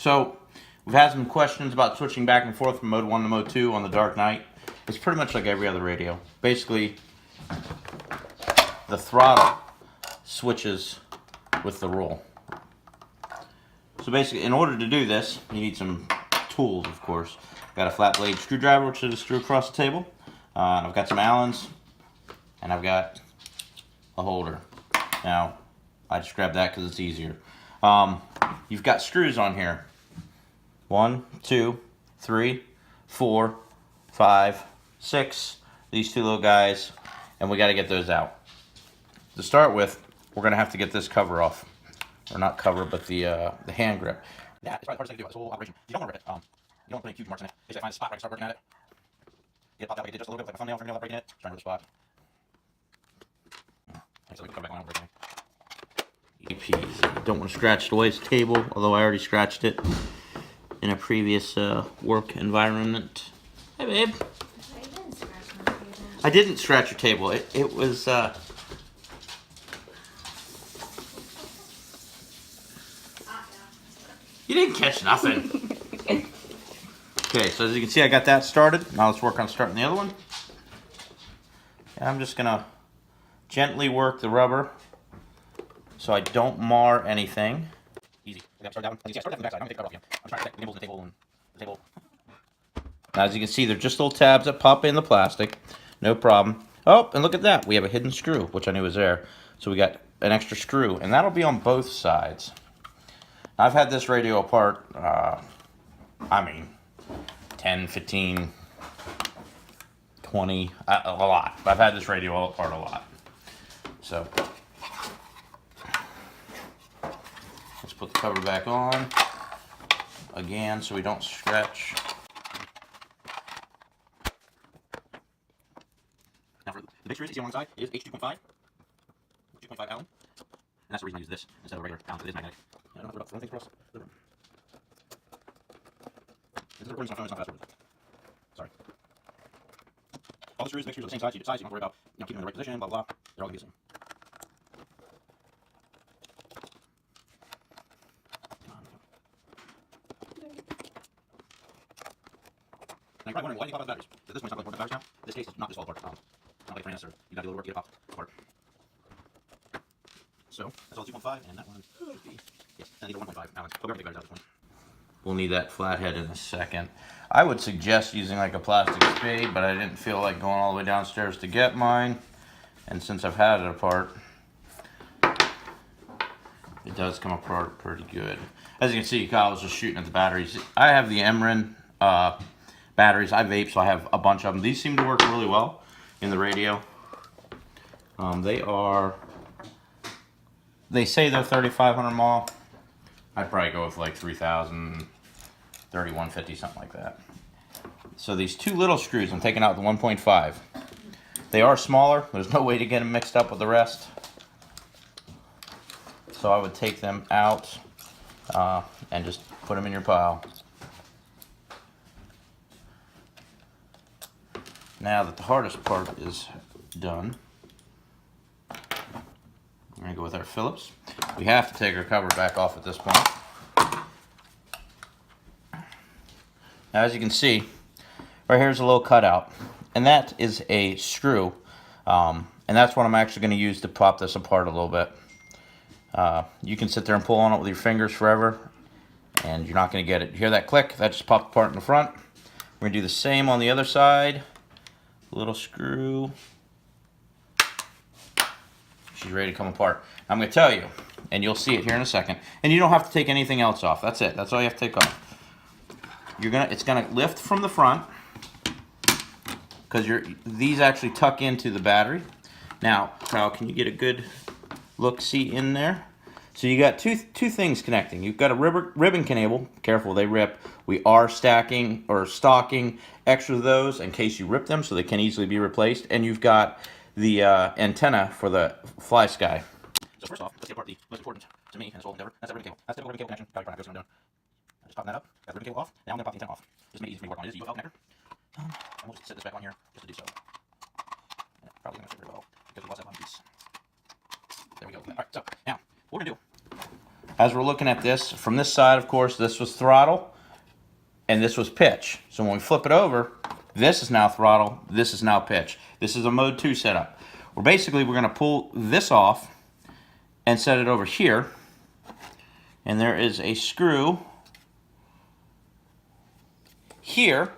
So we've had some questions about switching back and forth from mode 1 to mode 2 on the dark night. It's pretty much like every other radio. Basically, the throttle switches with the roll. So basically, in order to do this, you need some tools, of course. I've got a flat blade screwdriver, which is a screw across the table. I've got some Allens, and I've got a holder. Now, I just grabbed that because it's easier. You've got screws on here. 1, 2, 3, 4, 5, 6. These two little guys, and we got to get those out. To start with, we're going to have to get this cover off. Or not cover, but the hand grip. Yeah, it's probably the hardest thing to do. This whole operation. You don't want to rip it. You don't put any huge marks in it. Basically, I find a spot where I can start working at it. Get it popped out like I did just a little bit, like a thumbnail, fingernail, breaking it. Trying to rip the spot. So we can come back on breaking it. Easy. Don't want to scratch the waste table, although I already scratched it in a previous work environment. Hey, babe. I didn't scratch your table. It was. You didn't catch nothing. Okay, so as you can see, I got that started. Now let's work on starting the other one. And I'm just gonna gently work the rubber so I don't mar anything. Easy. I got started that one. I started that from the backside. I'm gonna take that off again. I'm trying to protect the nibbles in the table and the table. Now, as you can see, they're just little tabs that pop in the plastic. No problem. Oh, and look at that. We have a hidden screw, which I knew was there. So we got an extra screw, and that'll be on both sides. I've had this radio apart, 10, 15, 20, a lot. I've had this radio apart a lot. So, let's put the cover back on again so we don't scratch. Now for the big screws you see on one side is H2.5, 2.5 Allen. And that's the reason I use this instead of a regular Allen. It is magnetic. I don't know if we're about throwing things across the room. This is recording, so my phone is not fast. Sorry. All the screws, big screws are the same size. You don't have to worry about keeping them in the right position, blah, blah. They're all going to be the same. Now you're probably wondering, why do you pop out the batteries? At this point, it's not really important the batteries now. This case is not this fall apart. Not like a furnace, or you got to do a little work to get it popped apart. So, that's all 2.5, and that one should be, yes, I need a 1.5 Allen. But we're going to take batteries out of this one. We'll need that flathead in a second. I would suggest using like a plastic spade, but I didn't feel like going all the way downstairs to get mine. And since I've had it apart, it does come apart pretty good. As you can see, Kyle was just shooting at the batteries. I have the Emrin batteries. I vape, so I have a bunch of them. These seem to work really well in the radio. They say they're 3,500 mAh. I'd probably go with like 3,000, 3,150, something like that. So these two little screws, I'm taking out the 1.5. They are smaller. There's no way to get them mixed up with the rest. So I would take them out and just put them in your pile. Now that the hardest part is done, we're going to go with our Phillips. We have to take our cover back off at this point. Now, as you can see, right here's a little cutout, and that is a screw, and that's what I'm actually going to use to pop this apart a little bit. You can sit there and pull on it with your fingers forever, and you're not going to get it. You hear that click? That just popped apart in the front. We're going to do the same on the other side. Little screw. She's ready to come apart. I'm going to tell you, and you'll see it here in a second. And you don't have to take anything else off. That's it. That's all you have to take off. It's gonna lift from the front because these actually tuck into the battery. Now, Kyle, can you get a good look-see in there? So you got two things connecting. You've got a ribbon cable. Careful, they rip. We are stocking extra of those in case you rip them, so they can easily be replaced. And you've got the antenna for the fly sky. So first off, let's get apart the most important to me in this whole endeavor. That's that ribbon cable. That's the ribbon cable connection. Probably goes what I'm doing. I'm just popping that up. Got the ribbon cable off. Now I'm going to pop the antenna off. Just make it easy for me to work on. It is a UFL connector. And we'll just set this back on here just to do so. Yeah, probably going to fit very well because we lost that one piece. There we go. All right, so now what we're going to do. as we're looking at this, from this side, of course, this was throttle, and this was pitch. So when we flip it over, this is now throttle, this is now pitch. This is a mode 2 setup. We're going to pull this off and set it over here. And there is a screw here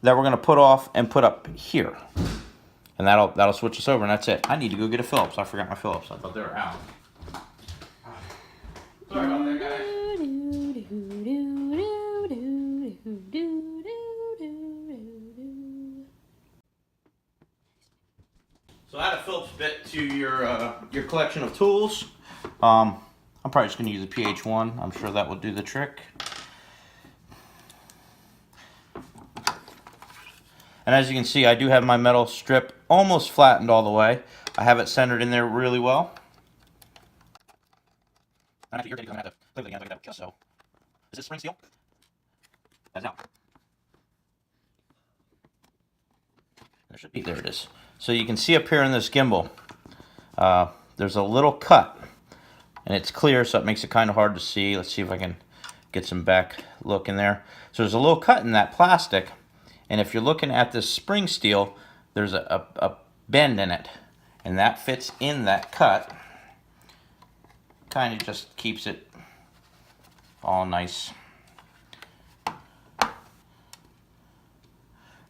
that we're going to put off and put up here. And that'll switch us over, and that's it. I need to go get a Phillips. I forgot my Phillips. I thought they were out. Sorry about that, guys. So add a Phillips bit to your collection of tools. I'm probably just going to use a PH1. I'm sure that will do the trick. And as you can see, I do have my metal strip almost flattened all the way. I have it centered in there really well. I have to irritate because I'm going to have to play with it again. Like that. So, is this spring steel? That's out. There should be. There it is. So you can see up here in this gimbal, there's a little cut, and it's clear, so it makes it kind of hard to see. Let's see if I can get some back look in there. So there's a little cut in that plastic, and if you're looking at this spring steel, there's a bend in it, and that fits in that cut. Kind of just keeps it all nice.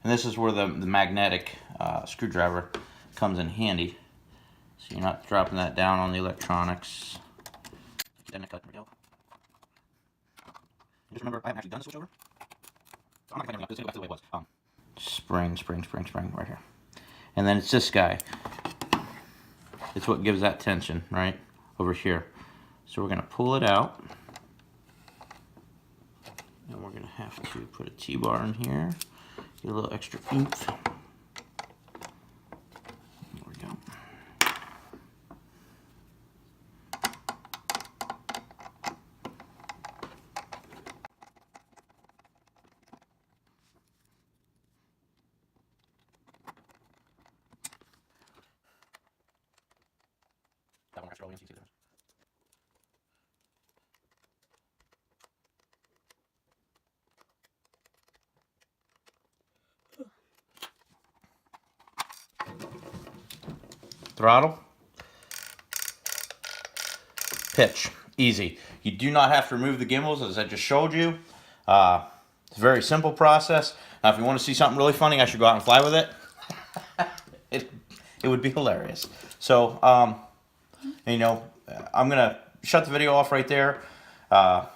And this is where the magnetic screwdriver comes in handy. So you're not dropping that down on the electronics. Just remember, I haven't actually done the switch over. I'm not going to go back to the way it was. Spring right here. And then it's this guy. It's what gives that tension, right? Over here. So we're going to pull it out. And we're going to have to put a T-bar in here. Get a little extra oomph. There we go. That one extra OEMC. Throttle, pitch, easy. You do not have to remove the gimbals, as I just showed you. It's a very simple process. Now, if you want to see something really funny, I should go out and fly with it. It would be hilarious. So, you know, I'm gonna shut the video off right there. The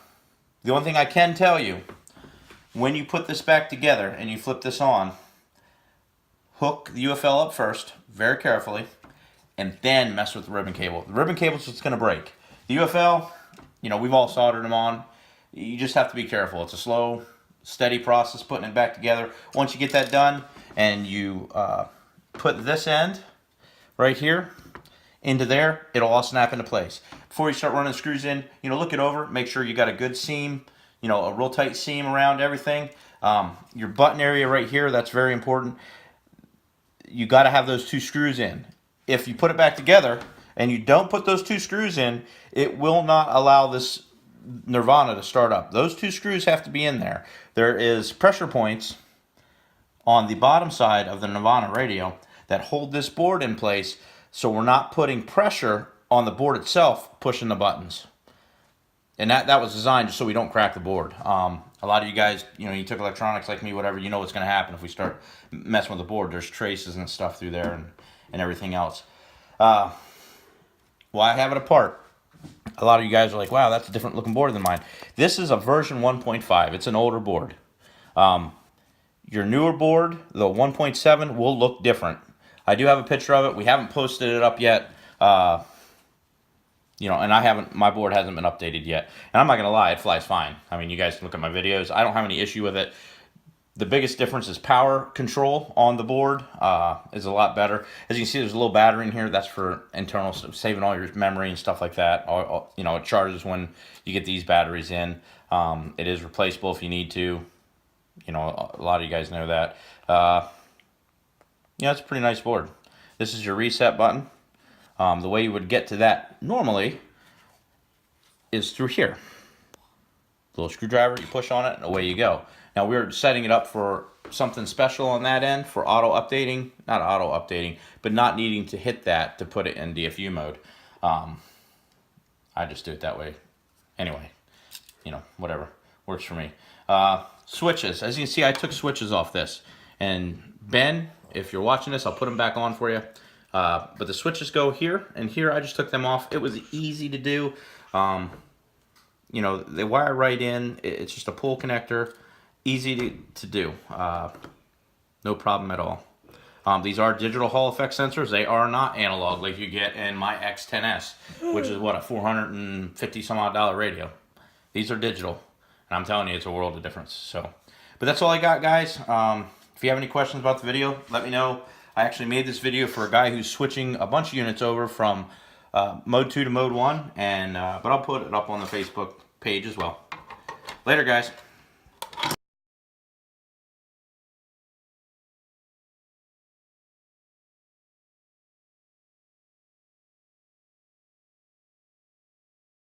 only thing I can tell you, when you put this back together and you flip this on, hook the UFL up first, very carefully, and then mess with the ribbon cable. The ribbon cable is what's going to break. The UFL, you know, we've all soldered them on. You just have to be careful. It's a slow, steady process putting it back together. Once you get that done and you put this end right here into there, it'll all snap into place. Before you start running screws in, you know, look it over. Make sure you got a good seam, you know, a real tight seam around everything. Your button area right here, that's very important. You got to have those 2 screws in. If you put it back together and you don't put those 2 screws in, it will not allow this Nirvana to start up. Those 2 screws have to be in there. There is pressure points on the bottom side of the Nirvana radio that hold this board in place, so we're not putting pressure on the board itself pushing the buttons. And that was designed just so we don't crack the board. A lot of you guys, you know, you took electronics like me, whatever, you know what's going to happen if we start messing with the board. There's traces and stuff through there and everything else. Well, I have it apart. A lot of you guys are like, wow, that's a different looking board than mine. This is a version 1.5. It's an older board. Your newer board, the 1.7, will look different. I do have a picture of it. We haven't posted it up yet. You know, and my board hasn't been updated yet. And I'm not going to lie, it flies fine. I mean, you guys can look at my videos. I don't have any issue with it. The biggest difference is power control on the board is a lot better. As you can see, there's a little battery in here. That's for internal stuff, saving all your memory and stuff like that. You know, it charges when you get these batteries in. It is replaceable if you need to. You know, a lot of you guys know that. Yeah, it's a pretty nice board. This is your reset button. The way you would get to that normally is through here. Little screwdriver, you push on it, and away you go. Now we're setting it up for something special on that end for auto updating, not auto updating, but not needing to hit that to put it in DFU mode. I just do it that way. Anyway, you know, whatever works for me. Switches, as you can see, I took switches off this. And Ben, if you're watching this, I'll put them back on for you. But the switches go here and here. I just took them off. It was easy to do. You know, they wire right in. It's just a pull connector. Easy to do. No problem at all. These are digital Hall effect sensors. They are not analog like you get in my X10S, which is what, a $450 some odd radio. These are digital, and I'm telling you, it's a world of difference. So, but that's all I got, guys. If you have any questions about the video, let me know. I actually made this video for a guy who's switching a bunch of units over from mode 2 to mode 1, and but I'll put it up on the Facebook page as well. Later, guys.